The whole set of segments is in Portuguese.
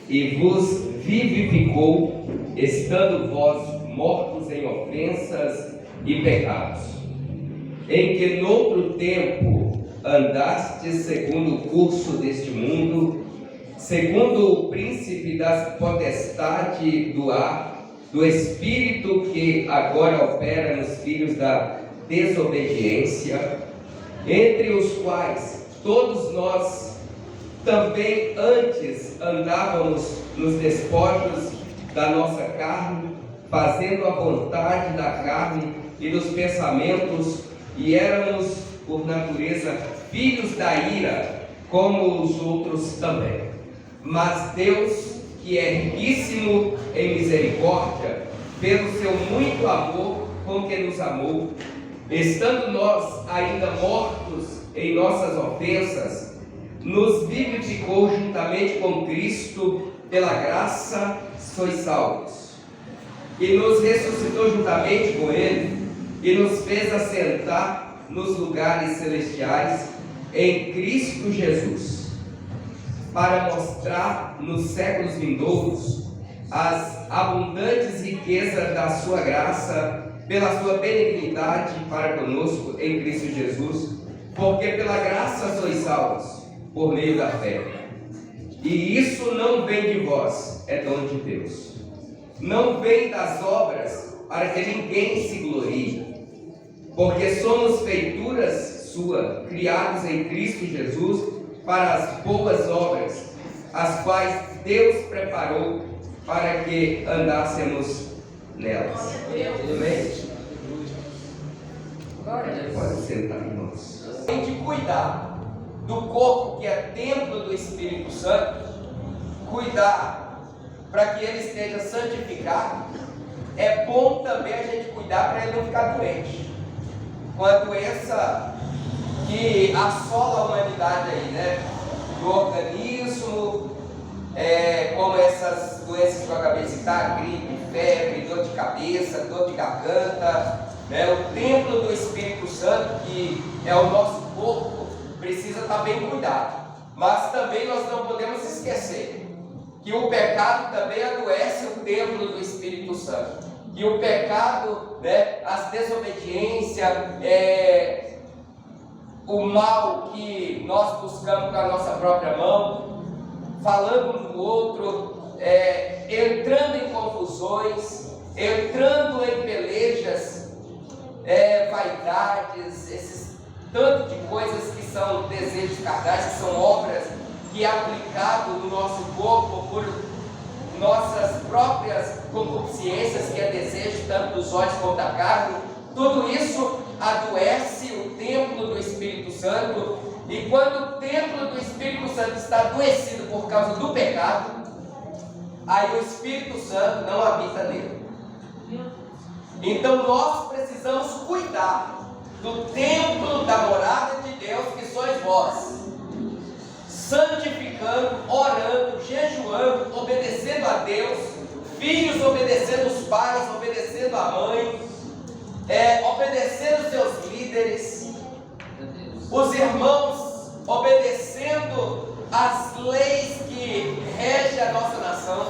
e vos vivificou, estando vós mortos em ofensas e pecados, em que noutro tempo andastes segundo o curso deste mundo, segundo o príncipe das potestades do ar, do espírito que agora opera nos filhos da desobediência, entre os quais todos nós também antes andávamos nos despojos da nossa carne, fazendo a vontade da carne e dos pensamentos, e éramos por natureza filhos da ira, como os outros também. Mas Deus, que é riquíssimo em misericórdia, pelo seu muito amor com que nos amou, estando nós ainda mortos em nossas ofensas, nos vivificou juntamente com Cristo, pela graça sois salvos, e nos ressuscitou juntamente com Ele, e nos fez assentar nos lugares celestiais em Cristo Jesus, para mostrar nos séculos vindouros as abundantes riquezas da sua graça, pela sua benignidade para conosco em Cristo Jesus, porque pela graça sois salvos, por meio da fé. E isso não vem de vós, é dom de Deus. Não vem das obras, para que ninguém se glorie, porque somos feituras sua, criados em Cristo Jesus, para as boas obras, as quais Deus preparou para que andássemos nelas. Amém? Pode sentar, irmãos. Tem de cuidar do corpo que é templo do Espírito Santo, cuidar para que ele esteja santificado. É bom também a gente cuidar para ele não ficar doente, com a doença que assola a humanidade aí, né? Do organismo, como essas doenças que eu acabei de citar, gripe, febre, dor de cabeça, dor de garganta, né? O templo do Espírito Santo, que é o nosso corpo, precisa estar bem cuidado. Mas também nós não podemos esquecer que o pecado também adoece o templo do Espírito Santo. Que o pecado, né, as desobediências, o mal que nós buscamos com a nossa própria mão, falando um do outro, entrando em confusões, entrando em pelejas, vaidades, esses tanto de coisas que são desejos carnais, que são obras que aplicado no nosso corpo por nossas próprias concupiscências, que é desejo tanto dos olhos como da carne, tudo isso adoece o templo do Espírito Santo. E quando o templo do Espírito Santo está adoecido por causa do pecado, aí o Espírito Santo não habita nele. Então nós precisamos cuidar do templo da morada de Deus, que sois vós, santificando, orando, jejuando, obedecendo a Deus, filhos obedecendo os pais, obedecendo a mãe, obedecendo seus líderes, os irmãos obedecendo as leis que regem a nossa nação,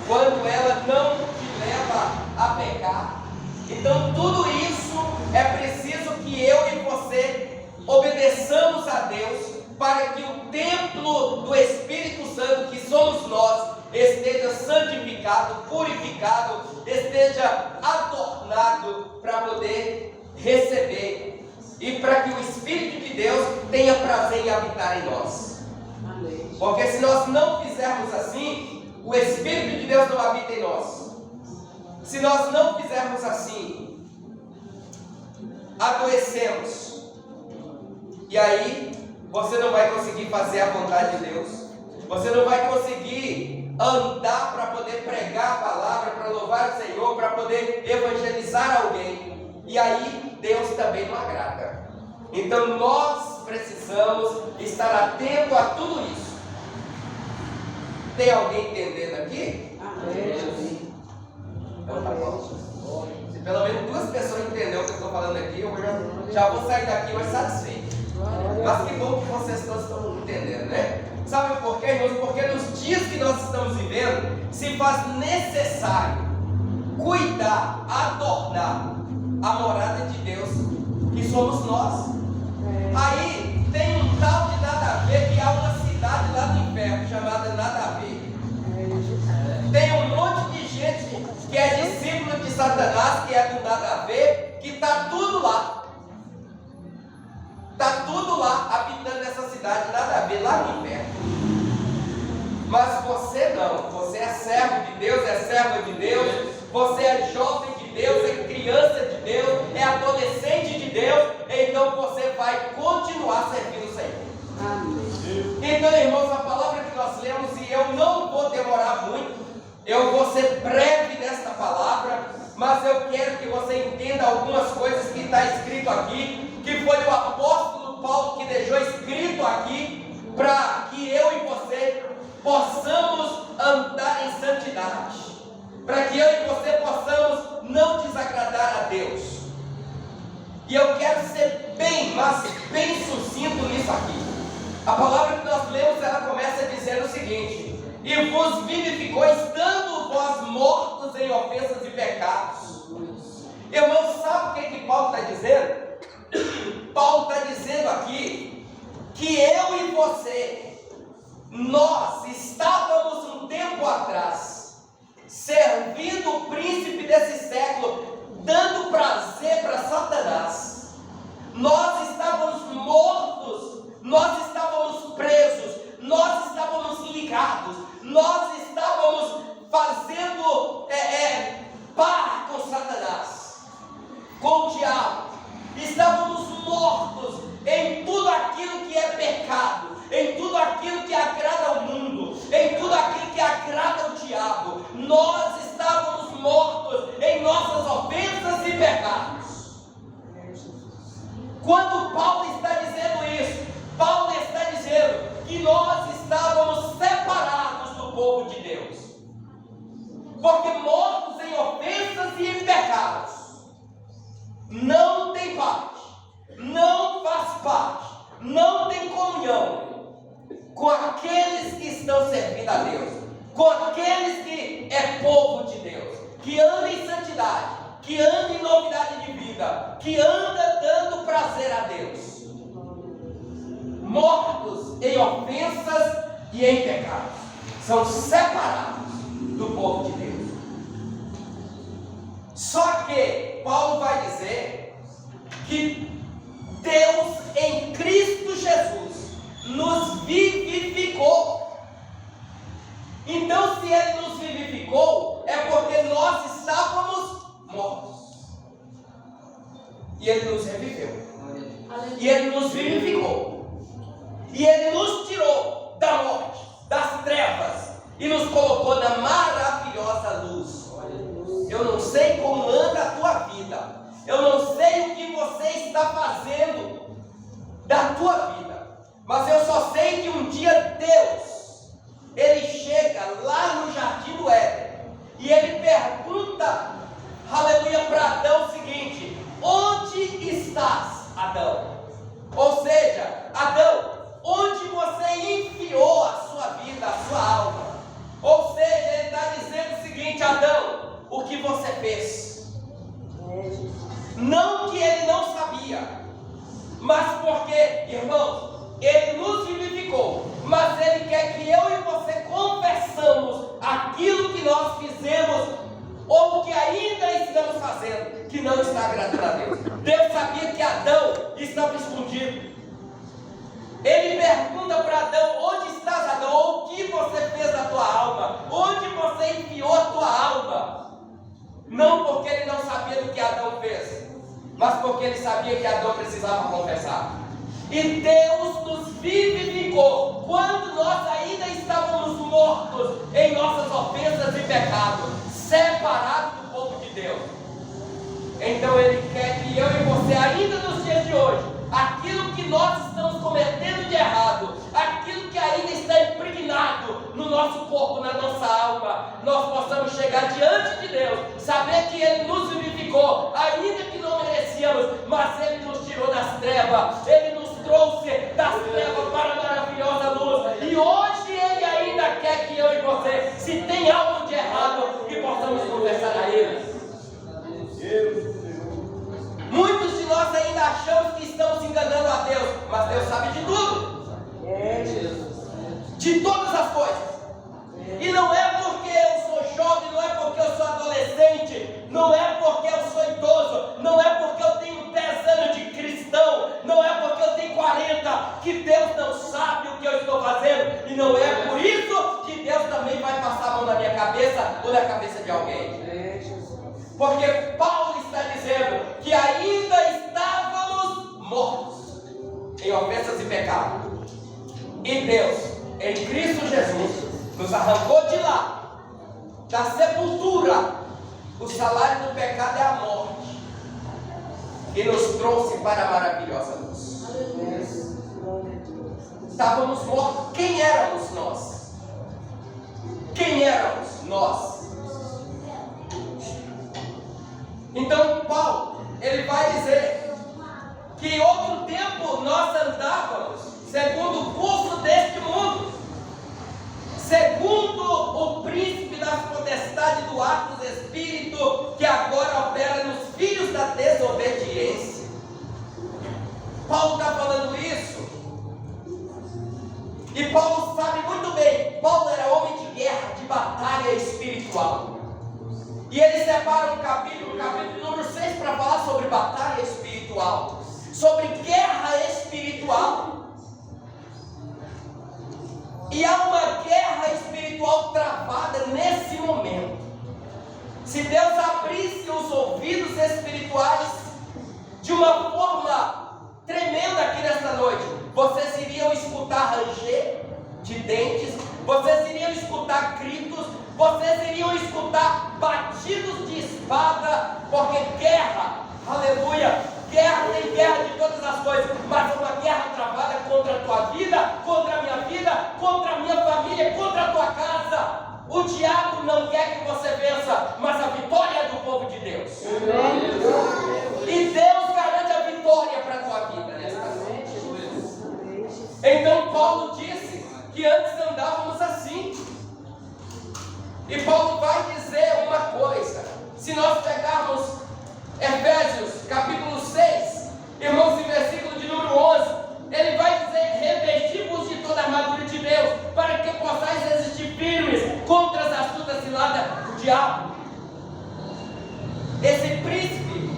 quando ela não te leva a pecar. Então tudo isso é preciso que eu e você obedeçamos a Deus, para que o templo do Espírito Santo, que somos nós, esteja santificado, purificado, esteja adornado para poder receber, e para que o Espírito de Deus tenha prazer em habitar em nós. Porque se nós não fizermos assim, o Espírito de Deus não habita em nós. Se nós não fizermos assim, adoecemos, e aí você não vai conseguir fazer a vontade de Deus, você não vai conseguir andar para poder pregar a palavra, para louvar o Senhor, para poder evangelizar alguém, e aí Deus também não agrada. Então nós precisamos estar atento a tudo isso. Tem alguém entendendo aqui? Amém. Então tá bom. Se pelo menos 2 pessoas entenderam o que eu estou falando aqui, eu já vou sair daqui mais satisfeito. que bom que vocês todos estão entendendo, né? Sabe por quê, irmãos? Porque nos dias que nós estamos vivendo, se faz necessário cuidar, adornar a morada de Deus, que somos nós. Aí tem um tal de nada a ver, que há uma cidade lá no inferno chamada nada a ver. Tem um monte de gente que é discípulo de Satanás, que é do nada a ver, que está tudo lá. Está tudo lá, habitando nessa cidade, nada a ver, lá no inferno. Mas você não, você é servo de Deus, é serva de Deus, você é jovem de Deus, é criança de Deus, é adolescente de Deus, então você vai continuar servindo o Senhor. Amém. Então, irmãos, a palavra que nós lemos, e eu não vou demorar muito, eu vou ser breve nesta palavra, mas eu quero que você entenda algumas coisas que está escrito aqui, que foi o apóstolo Paulo que deixou escrito aqui, para que eu e você possamos andar em santidade, para que eu e você possamos não desagradar a Deus. E eu quero ser mas bem sucinto nisso aqui. A palavra que nós lemos, ela começa dizendo o seguinte: e vos vivificou, estando vós mortos em ofensas e pecados. Irmãos, sabe o que Paulo está dizendo? Paulo está dizendo aqui que eu e você, nós estávamos um tempo atrás servindo o príncipe desse século, dando prazer para Satanás. Nós estávamos mortos, nós estávamos presos, nós estávamos ligados, nós estávamos fazendo par com Satanás, com o diabo. Estávamos mortos em tudo aquilo que é pecado, em tudo aquilo que agrada ao mundo, em tudo aquilo que agrada ao diabo. Nós estávamos mortos em nossas ofensas e pecados. Quando Paulo está dizendo isso, Paulo está dizendo que nós estávamos separados do povo de Deus, porque mortos em ofensas e em pecados, não tem parte, não faz parte, não tem comunhão com aqueles que estão servindo a Deus, com aqueles que é povo de Deus, que anda em santidade, que anda em novidade de vida, que anda dando prazer a Deus. Mortos em ofensas e em pecados, são separados do povo de Deus. Só que Paulo vai dizer que Deus em Cristo Jesus nos vivificou. Então, se Ele nos vivificou, é porque nós estávamos mortos, e Ele nos reviveu, e Ele nos vivificou, e Ele nos tirou da morte, das trevas, e nos colocou na maravilhosa luz. Eu não sei como anda a tua vida, eu não sei o que você está fazendo da tua vida, mas eu só sei que um dia Deus, Ele chega lá no jardim do Éden, e Ele pergunta, aleluia, para Adão o seguinte: onde estás, Adão? Ou seja, Adão, onde você enfiou a sua vida, a sua alma? Ou seja, Ele está dizendo o seguinte: Adão, o que você fez? Não que Ele não sabia, mas porque, irmãos, Ele nos vivificou, mas Ele quer que eu e você confessamos aquilo que nós fizemos, ou que ainda estamos fazendo, que não está agradando a Deus. Deus sabia que Adão estava escondido. Ele pergunta para Adão: onde estás, Adão? Ou o que você fez da tua alma? Onde você enfiou a tua alma? Não porque ele não sabia do que Adão fez, mas porque ele sabia que Adão precisava confessar. E Deus nos vivificou quando nós ainda estávamos mortos em nossas ofensas e pecados, separados do povo de Deus. Então Ele quer que eu e você, ainda nos dias de hoje, aquilo que nós estamos cometendo de errado, aquilo que ainda está impregnado no nosso corpo, na nossa alma, nós possamos chegar diante de Deus, saber que Ele nos vivificou, ainda que não merecíamos, mas Ele nos tirou das trevas, Ele nos trouxe das trevas para a maravilhosa luz, e hoje Ele ainda quer que eu e você, se tem algo cabeça ou na cabeça de alguém. Porque Paulo está dizendo que ainda estávamos mortos em ofensas e pecado. E Deus, em Cristo Jesus, nos arrancou de lá, da sepultura. O salário do pecado é a morte, e nos trouxe para a maravilhosa luz. Estávamos mortos. Quem éramos nós? Quem éramos nós? Então Paulo, ele vai dizer que em outro tempo nós andávamos segundo o curso deste mundo, segundo o príncipe das potestades do ar dos espíritos, que agora opera nos filhos da desobediência. Paulo está falando isso, e Paulo sabe muito bem. Paulo era homem de guerra, de batalha espiritual. E ele separa um capítulo número 6, para falar sobre batalha espiritual, sobre guerra espiritual. E há uma guerra espiritual travada nesse momento. Se Deus abrisse os ouvidos espirituais de uma forma tremenda aqui nesta noite, vocês iriam escutar ranger de dentes, vocês iriam escutar gritos, vocês iriam escutar batidos de espada, porque guerra, aleluia, guerra tem guerra de todas as coisas, mas uma guerra travada contra a tua vida, contra a minha vida, contra a minha família, contra a tua casa. O diabo não quer que você vença, mas a vitória é do povo de Deus. E Deus garante a vitória para a tua vida nesta noite. Então Paulo disse que antes andávamos assim. E Paulo vai dizer uma coisa. Se nós pegarmos Efésios capítulo 6, irmãos, em versículo de número 11, ele vai dizer: revesti-vos de toda a armadura de Deus, para que possais resistir firmes contra as astutas ciladas do diabo. Esse príncipe,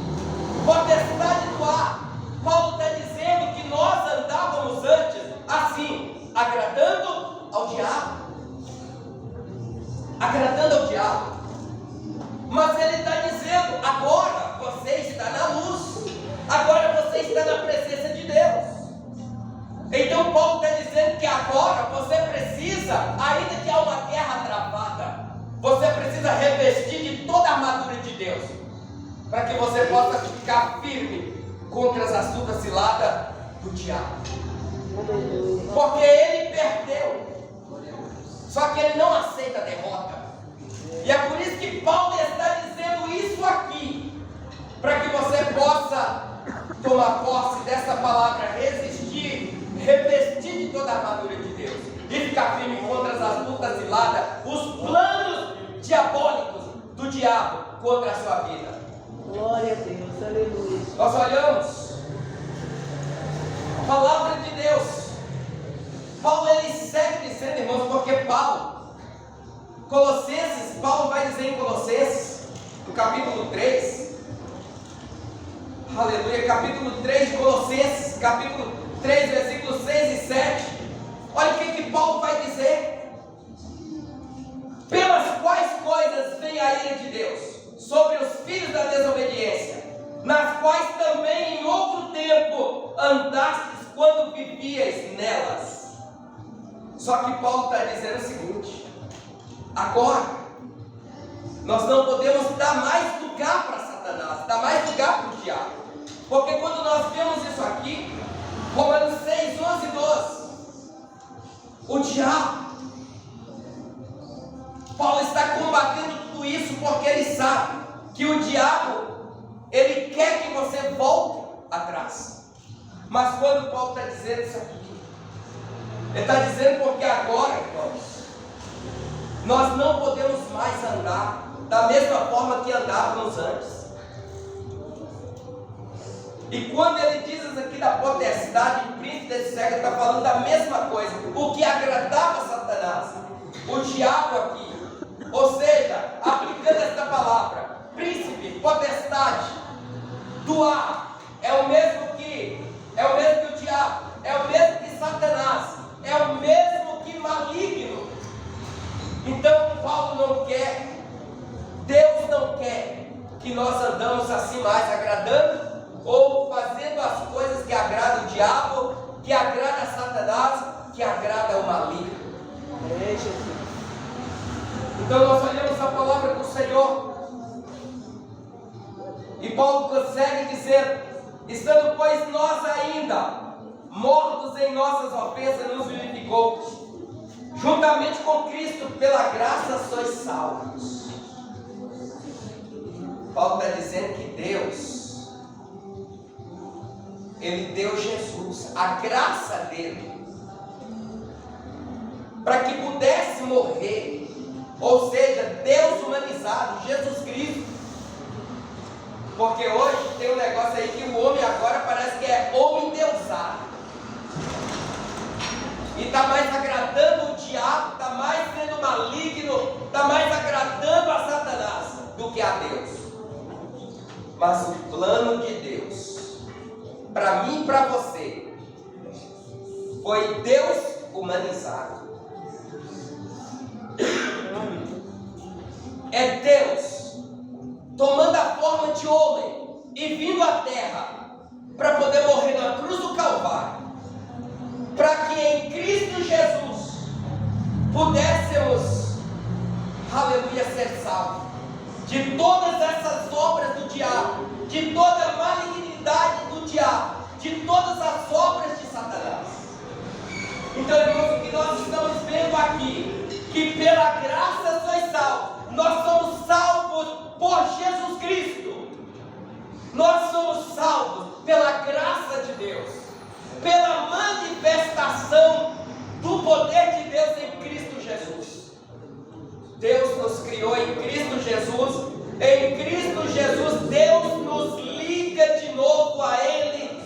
potestade do ar, Paulo está dizendo que nós andávamos antes assim, agradando ao diabo. Agradando ao diabo. Mas ele está dizendo: agora você está na luz, agora você está na presença de Deus. Então Paulo está dizendo que agora você precisa, ainda que há uma guerra travada, você precisa revestir de toda a armadura de Deus, para que você possa ficar firme contra as astutas ciladas do diabo. Porque ele perdeu, só que ele não aceita a derrota. E é por isso que Paulo está dizendo isso aqui, para que você possa tomar posse dessa palavra, resistir, revestir de toda a armadura de Deus e ficar firme contra as astutas ciladas, os planos diabólicos do diabo contra a sua vida. Glória a Deus, aleluia. Nós olhamos a palavra de Deus. Paulo, ele segue dizendo, irmãos, porque Paulo vai dizer em Colossenses, no capítulo 3, aleluia, capítulo 3 de Colossenses, capítulo 3, versículos 6 e 7, olha o que Paulo vai dizer: pelas quais coisas vem a ira de Deus sobre os filhos da desobediência, nas quais também em outro tempo andastes quando vivias nelas. Só que Paulo está dizendo o seguinte: agora nós não podemos dar mais lugar para Satanás, dar mais lugar para o diabo, porque quando nós vemos isso aqui, Romanos 6, 11 e 12, o diabo, Paulo está combatendo tudo isso porque ele sabe que o diabo, ele quer que você volte atrás. Mas quando Paulo está dizendo isso aqui, ele está dizendo porque agora, irmãos, nós não podemos mais andar da mesma forma que andávamos antes. E quando ele diz isso aqui da potestade, príncipe desse século, está falando da mesma coisa. O que agradava Satanás, o diabo aqui, ou seja, aplicando esta palavra, príncipe, potestade do ar, é o mesmo que o diabo, é o mesmo que Satanás, é o mesmo que maligno. Então Paulo não quer que nós andamos assim mais agradando ou fazendo as coisas que agradam o diabo, que agrada a Satanás, que agrada o maligno. Então nós olhamos a palavra do Senhor e Paulo consegue dizer: estando pois nós ainda mortos em nossas ofensas, nos vivificou, juntamente com Cristo, pela graça sois salvos. Paulo está dizendo que Deus, Ele deu Jesus, a graça dele, para que pudesse morrer, ou seja, Deus humanizado, Jesus Cristo. Porque hoje tem um negócio aí que o homem agora parece que é homem deusado. E está mais agradando o diabo, está mais sendo maligno, está mais agradando a Satanás do que a Deus. Mas o plano de Deus, para mim e para você, foi Deus humanizado. É Deus tomando a forma de homem e vindo à terra para poder morrer na cruz do Calvário, para que em Cristo Jesus pudéssemos, aleluia, ser salvos de todas essas obras do diabo, de toda a malignidade do diabo, de todas as obras de Satanás. Então, irmãos, o que nós estamos vendo aqui, que pela graça sois salvos. Nós somos salvos por Jesus Cristo. Nós somos salvos pela graça de Deus, pela manifestação do poder de Deus em Cristo Jesus. Deus nos criou em Cristo Jesus. Em Cristo Jesus, Deus nos liga de novo a Ele.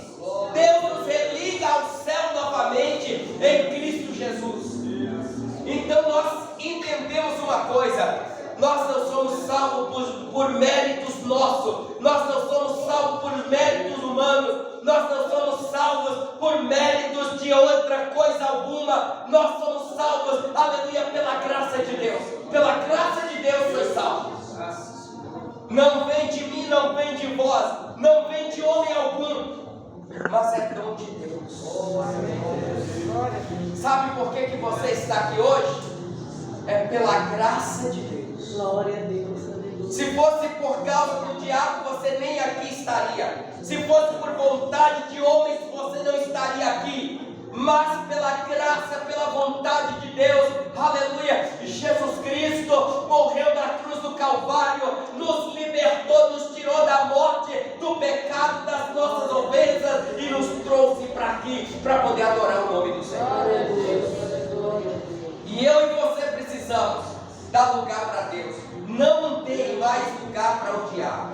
Deus nos religa ao céu novamente em Cristo Jesus. Então nós entendemos uma coisa: nós não somos salvos por méritos nossos, nós não somos salvos por méritos humanos, nós não somos salvos por méritos de outra coisa alguma. Nós somos salvos, aleluia, pela graça de Deus. Pela graça de Deus sois salvos. Não vem de mim, não vem de vós, não vem de homem algum, mas é dom de Deus. Sabe por que você está aqui hoje? É pela graça de Deus. Glória a Deus, aleluia. Se fosse por causa do diabo, você nem aqui estaria. Se fosse por vontade de homens, você não estaria aqui. Mas pela graça, pela vontade de Deus, aleluia, Jesus Cristo morreu na cruz do Calvário, nos libertou, nos tirou da morte, do pecado, das nossas ofensas e nos trouxe para aqui, para poder adorar o nome do Senhor. Glória a Deus, glória a Deus. E eu e você precisamos dar lugar para Deus. Não tem mais lugar para o diabo.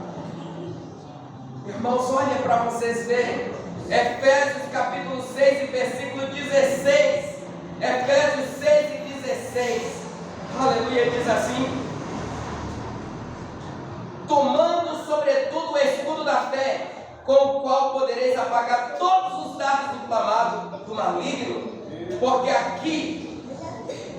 Irmãos, olhem para vocês verem. Efésios capítulo 6 e versículo 16. Efésios 6 e 16. Aleluia, diz assim: tomando sobretudo o escudo da fé, com o qual podereis apagar todos os dardos inflamados do maligno. Porque aqui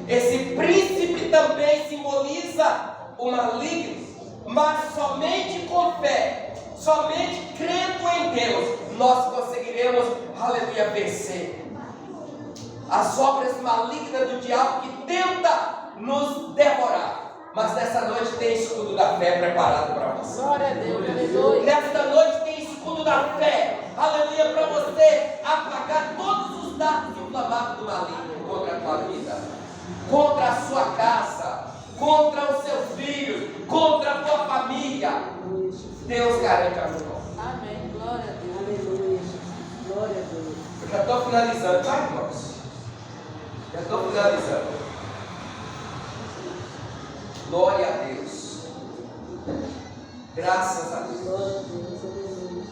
esse príncipe também simboliza o maligno, mas somente com fé, somente crendo em Deus, nós conseguiremos, aleluia, vencer as obras malignas do diabo que tenta nos devorar. Mas nessa noite tem escudo da fé preparado para você. Glória a Deus, aleluia. Nesta noite tem escudo da fé, aleluia, para você apagar todos os dardos inflamados do maligno contra a tua vida, contra a sua casa, contra os seus filhos, contra a tua família. Deus garante a vitória. Amém, glória a Deus, aleluia. Glória a Deus. Eu já estou finalizando, tá, irmãos? Já estou finalizando. Glória a Deus. Graças a Deus. Glória a Deus, aleluia.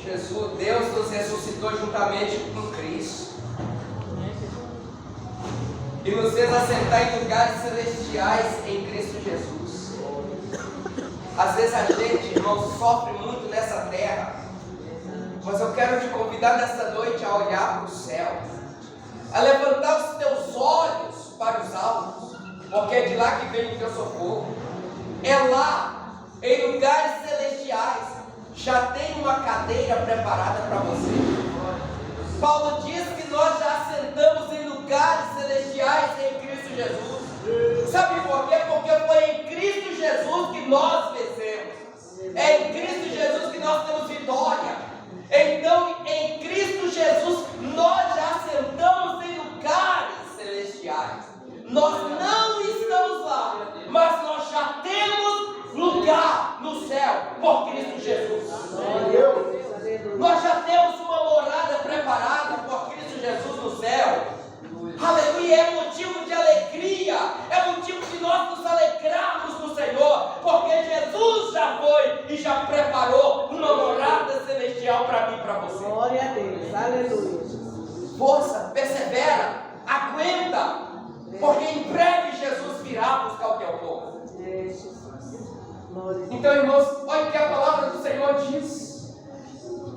Jesus, Deus nos ressuscitou juntamente com Cristo e nos fez assentar em lugares celestiais em Cristo Jesus. Às vezes a gente, irmão, sofre muito nessa terra, mas eu quero te convidar nesta noite a olhar para o céu, a levantar os teus olhos para os altos, porque é de lá que vem o teu socorro. É lá lugares celestiais já tem uma cadeira preparada para você. Paulo diz que nós já assentamos em lugares celestiais em Cristo Jesus. Sabe por quê? Porque foi em Cristo Jesus que nós vencemos. É em Cristo Jesus que nós temos vitória. Então, em Cristo Jesus, nós já assentamos em lugares celestiais. Nós não estamos lá, mas nós já temos lugar no céu por Cristo Jesus. Nós já temos uma morada preparada por Cristo Jesus no céu. Aleluia, é motivo de alegria, é motivo de nós nos alegrarmos no Senhor, porque Jesus já foi e já preparou uma morada celestial para mim e para você. Glória a Deus, aleluia. Força, persevera, aguenta, porque em breve Jesus virá buscar o teu povo. Então, irmãos, olha o que a palavra do Senhor diz.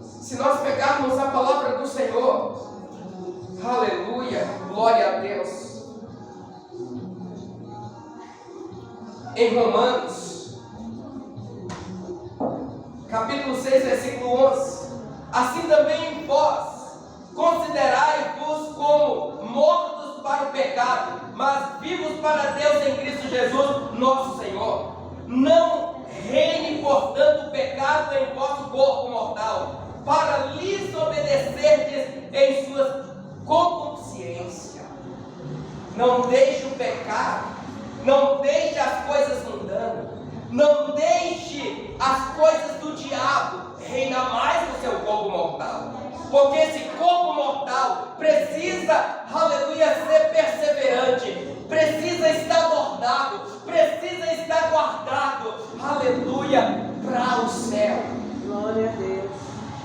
Se nós pegarmos a palavra do Senhor, aleluia, glória a Deus. Em Romanos, capítulo 6, versículo 11: assim também vós, considerai-vos como mortos para o pecado, mas vivos para Deus em Cristo Jesus, nosso Senhor. Não reine, portanto, o pecado em vosso corpo mortal, para lhes obedecerdes em suas consciência. Não deixe o pecado, não deixe as coisas mundanas, não deixe as coisas do diabo reinar mais no seu corpo mortal, porque esse corpo mortal precisa, aleluia, ser perseverante, precisa estar guardado, precisa estar guardado, aleluia, para o céu. Glória a Deus.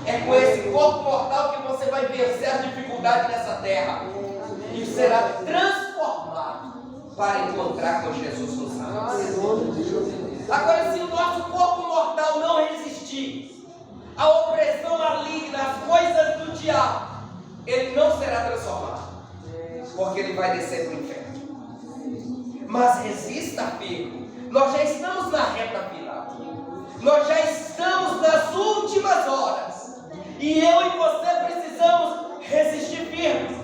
É com esse corpo mortal que você vai vencer as dificuldades nessa terra e será transformado para encontrar com Jesus no céu. Agora, se o nosso corpo mortal não resistir à opressão maligna, às coisas do diabo, ele não será transformado, porque ele vai descer para o inferno. Mas resista firme. Nós já estamos na reta final, nós já estamos nas últimas horas. E eu e você precisamos resistir firmes,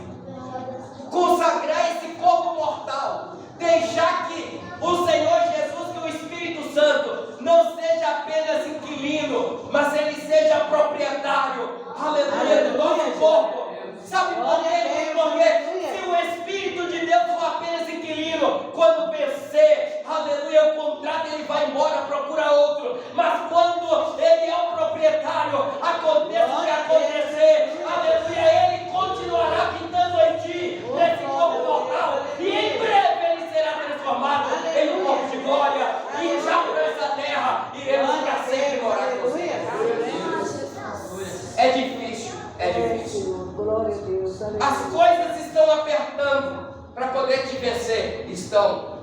consagrar esse corpo mortal, deixar que o Senhor Jesus, que o Espírito Santo, não seja apenas inquilino, mas ele seja proprietário, aleluia, do nosso corpo. Sabe por quê? Porque se o Espírito de Deus for apenas inquilino, quando vencer, aleluia, o contrato, ele vai embora, procura outro. Mas quando ele é o proprietário, aconteça o que acontecer, aleluia, ele continuará pintando em ti, nesse corpo mortal, e em breve ele será transformado em um corpo de glória, e já por essa terra iremos para sempre morar com você. É difícil, é difícil. Glória a Deus, aleluia. As coisas estão apertando para poder te vencer. Estão.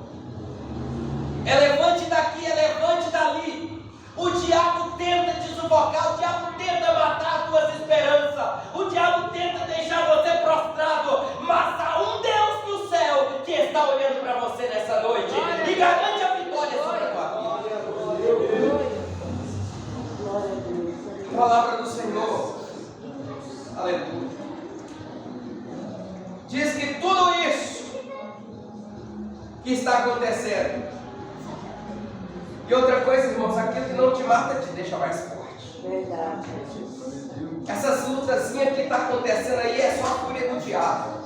É levante daqui, é levante dali. O diabo tenta te sufocar, o diabo tenta matar as tuas esperanças, o diabo tenta deixar você prostrado, mas há um Deus do céu que está olhando para você nessa noite e garante a vitória sobre a tua vida. Palavra do Senhor, aleluia. Diz que tudo isso que está acontecendo, e outra coisa, irmãos, aquilo que não te mata te deixa mais forte. Verdade. Essas lutazinhas que está acontecendo aí é só a fúria do diabo,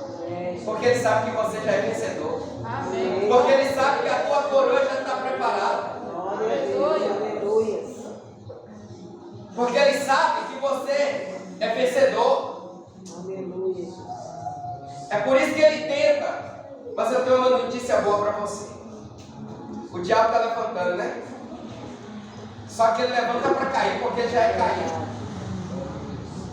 porque ele sabe que você já é vencedor. Amém. Porque ele sabe que a tua coroa já está preparada. Glória a Deus, aleluia. Porque ele sabe que você é vencedor. Aleluia. É por isso que ele tenta. Mas eu tenho uma notícia boa para você. O diabo está levantando, né? Só que ele levanta para cair, porque ele já é caído.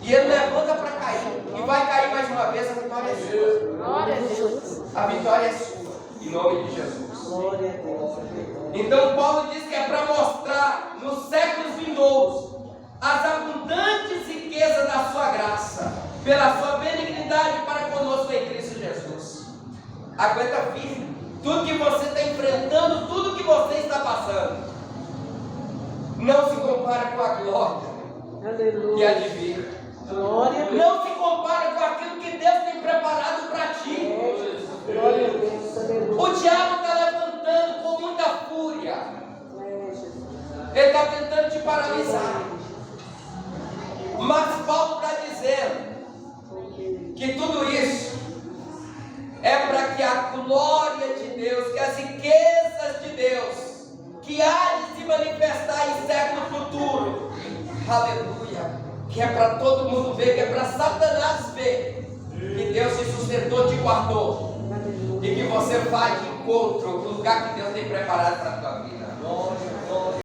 E ele levanta para cair. E vai cair mais uma vez, a vitória é sua. Glória a Deus. A vitória é sua. Em nome de Jesus. Glória a Deus. Então Paulo diz que é para mostrar nos séculos vindouros as abundantes riquezas da sua graça, pela sua benignidade para conosco em Cristo Jesus. Aguenta firme. Tudo que você está enfrentando, tudo que você está passando, não se compara com a glória que há de Aleluia. vir. Glória a Deus. Não se compara com aquilo que Deus tem preparado para ti. Glória a Deus. Aleluia. O diabo está levantando com muita fúria. É, Jesus. Ele está tentando te paralisar. Mas Paulo está dizendo que tudo isso é para que a glória de Deus, que as riquezas de Deus, que há de se manifestar em século futuro, aleluia, que é para todo mundo ver, que é para Satanás ver, que Deus te sustentou, te guardou, e que você vai de encontro ao lugar que Deus tem preparado para a tua vida.